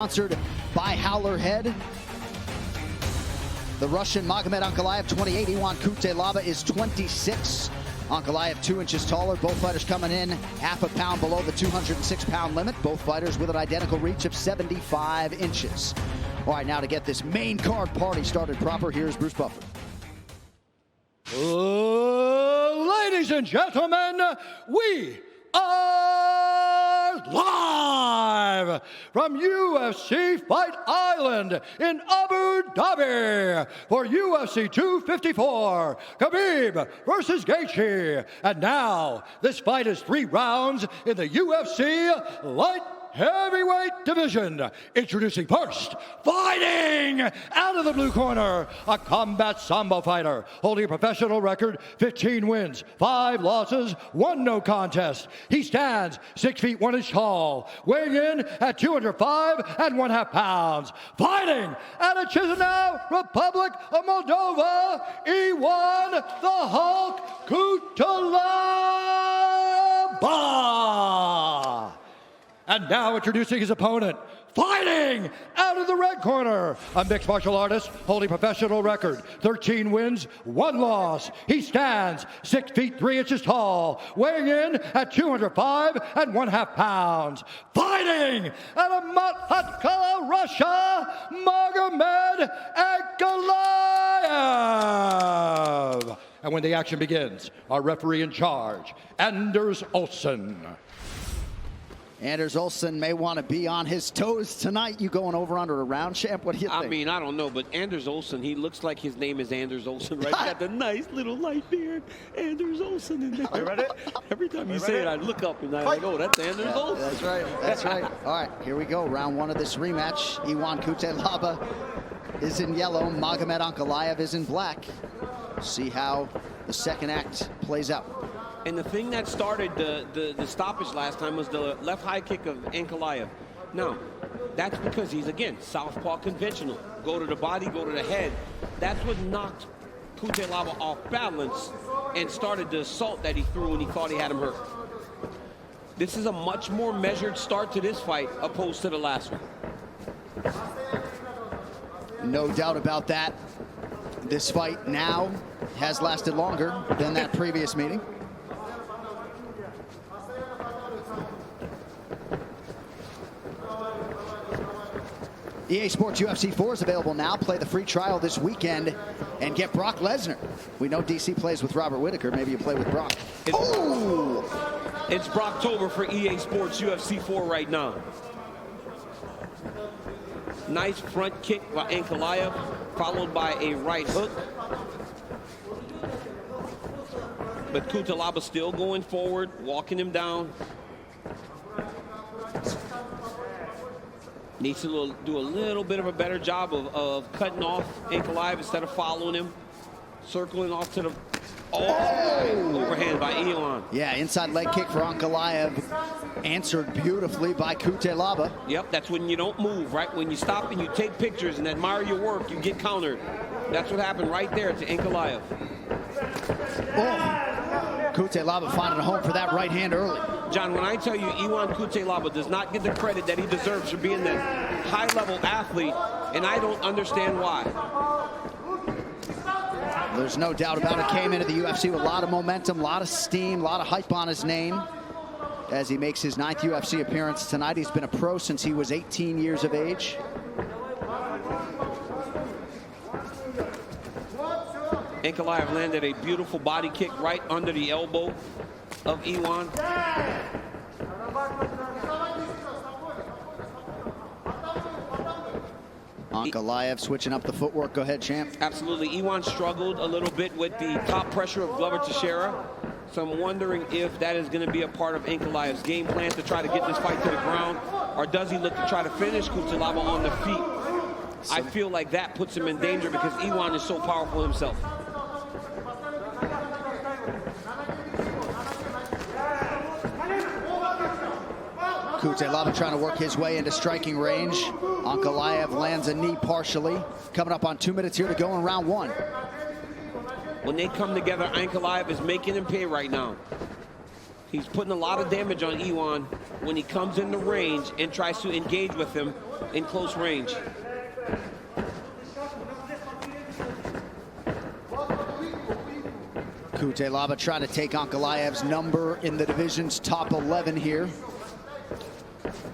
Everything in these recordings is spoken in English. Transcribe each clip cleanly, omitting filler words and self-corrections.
Sponsored by Howler Head. The Russian Magomed Ankalaev 28, Iwan Kutelaba is 26. Ankalaev 2 inches taller. Both fighters coming in half a pound below the 206-pound limit. Both fighters with an identical reach of 75 inches. All right, now to get this main card party started proper, here's Bruce Buffer. Ladies and gentlemen, we are live from UFC Fight Island in Abu Dhabi for UFC 254, Khabib versus Gaethje. And now, this fight is 3 rounds in the UFC light heavyweight division. Introducing first, fighting out of the blue corner, a combat sambo fighter holding a professional record, 15 wins, 5 losses, 1 no contest. He stands 6 feet 1 inch tall, weighing in at 205.5 pounds. Fighting out of Chisinau, Republic of Moldova, Iwan the Hulk Kutelaba. And now introducing his opponent, fighting out of the red corner, a mixed martial artist holding professional record, 13 wins, 1 loss. He stands 6 feet 3 inches tall, weighing in at 205.5 pounds. Fighting out of Matkala, Russia, Magomed Ankalaev. And when the action begins, our referee in charge, Anders Olsen. Anders Olsen may want to be on his toes tonight. You going over under a round, champ? What do you think? I mean, I don't know, but Anders Olsen, he looks like his name is Anders Olsen, right? He's got the nice little light beard. Anders Olsen in there. Ready? Every time you say it, I look up and I'm like, oh, that's Anders Olsen. That's right. That's right. All right, here we go. Round 1 of this rematch. Iwan Kutelaba is in yellow. Magomed Ankalaev is in black. See how the second act plays out. And the thing that started the stoppage last time was the left high kick of Ankalaev. Now, that's because he's, again, southpaw conventional. Go to the body, go to the head. That's what knocked Kutelaba off balance and started the assault that he threw when he thought he had him hurt. This is a much more measured start to this fight opposed to the last one. No doubt about that. This fight now has lasted longer than that previous meeting. EA Sports UFC4 is available now. Play the free trial this weekend and get Brock Lesnar. We know DC plays with Robert Whittaker. Maybe you play with Brock. It's Brocktober for EA Sports UFC4 right now. Nice front kick by Ankalaev, followed by a right hook. But Kutelaba still going forward, walking him down. Needs to do a little bit of a better job of cutting off Ankalaev instead of following him. Circling off to the overhand by Iwan. Yeah, inside leg kick for Ankalaev. Answered beautifully by Kutelaba. Yep, that's when you don't move, right? When you stop and you take pictures and admire your work, you get countered. That's what happened right there to Ankalaev. Kutelaba finding a home for that right hand early. John, when I tell you Iwan Kutelaba does not get the credit that he deserves for being that high-level athlete, and I don't understand why. There's no doubt about it. Came into the UFC with a lot of momentum, a lot of steam, a lot of hype on his name as he makes his 9th UFC appearance tonight. He's been a pro since he was 18 years of age. Ankalaev landed a beautiful body kick right under the elbow of Iwan. Ankalaev switching up the footwork. Go ahead, champ. Absolutely. Iwan struggled a little bit with the top pressure of Glover Teixeira. So I'm wondering if that is going to be a part of Ankalaev's game plan to try to get this fight to the ground, or does he look to try to finish Kutelaba on the feet? I feel like that puts him in danger because Iwan is so powerful himself. Kutelaba trying to work his way into striking range. Ankalaev lands a knee partially. Coming up on 2 minutes here to go in round 1. When they come together, Ankalaev is making him pay right now. He's putting a lot of damage on Iwan when he comes in the range and tries to engage with him in close range. Cutelaba trying to take Ankalaev's number in the division's top 11 here.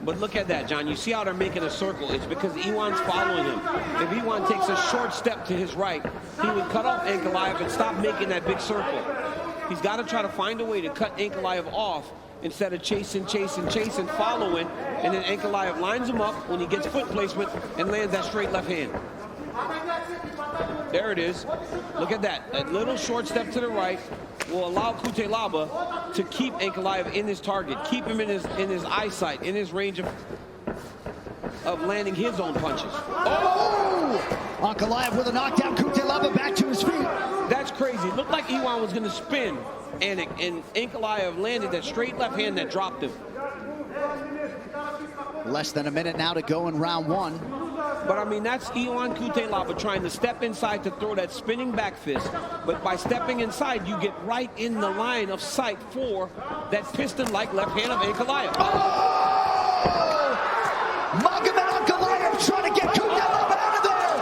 But look at that, John. You see how they're making a circle. It's because Iwan's following him. If Iwan takes a short step to his right, he would cut off Ankalaev and stop making that big circle. He's got to try to find a way to cut Ankalaev off instead of chasing, following, and then Ankalaev lines him up when he gets foot placement and lands that straight left hand. There it is. Look at that. That little short step to the right will allow Cutelaba to keep Ankalaev in his target, keep him in his eyesight, in his range of landing his own punches. Oh! Ankalaev with a knockdown. Cutelaba back to his feet. That's crazy. It looked like Iwan was going to spin, and Ankalaev landed that straight left hand that dropped him. Less than a minute now to go in round one. But I mean, that's Iwan Cutelaba trying to step inside to throw that spinning back fist. But by stepping inside, you get right in the line of sight for that piston-like left hand of Ankalaev. Oh! Magomed Ankalaev trying to get Cutelaba out of there.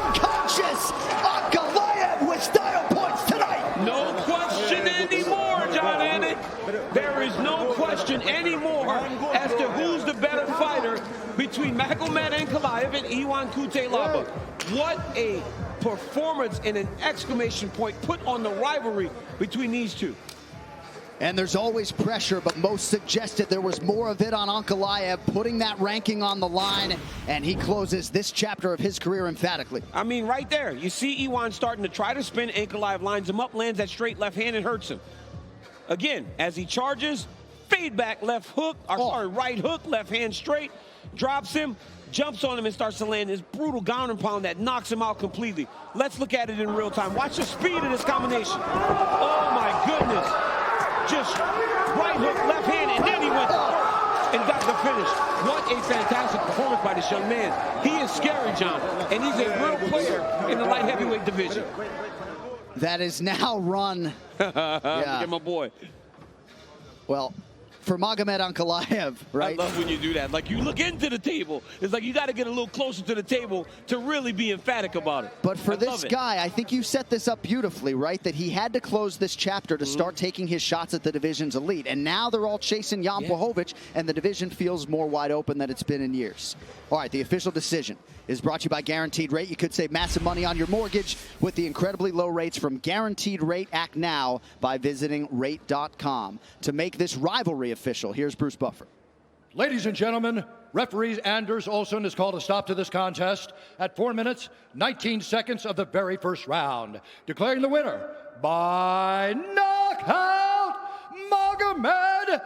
Unconscious. Ankalaev with style points tonight. No question anymore, John Anik. There is no question anymore as to who's the better fighter between Magomed Ankalaev and Iwan Cutelaba. What a performance and an exclamation point put on the rivalry between these two. And there's always pressure, but most suggested there was more of it on Ankalaev, putting that ranking on the line, and he closes this chapter of his career emphatically. I mean, right there, you see Iwan starting to try to spin. Ankalaev lines him up, lands that straight left hand and hurts him. Again, as he charges, fade back left hook, right hook, left hand straight, drops him, jumps on him and starts to land this brutal ground and pound that knocks him out completely. Let's look at it in real time. Watch the speed of this combination. Oh my goodness. Just right hook, left hand, and then he went and got the finish. What a fantastic performance by this young man. He is scary, John, and he's a real player in the light heavyweight division. That is now run. Look at my boy. Well, for Magomed Ankalaev, right? I love when you do that. Like, you look into the table. It's like you got to get a little closer to the table to really be emphatic about it. But for this guy, I think you set this up beautifully, right? That he had to close this chapter to start taking his shots at the division's elite. And now they're all chasing Jan Blachowicz, and the division feels more wide open than it's been in years. All right, the official decision is brought to you by Guaranteed Rate. You could save massive money on your mortgage with the incredibly low rates from Guaranteed Rate. Act now by visiting rate.com. To make this rivalry official, here's Bruce Buffer. Ladies and gentlemen, referee Anders Olsen has called a stop to this contest at 4 minutes, 19 seconds of the very first round, declaring the winner by knockout, Magomed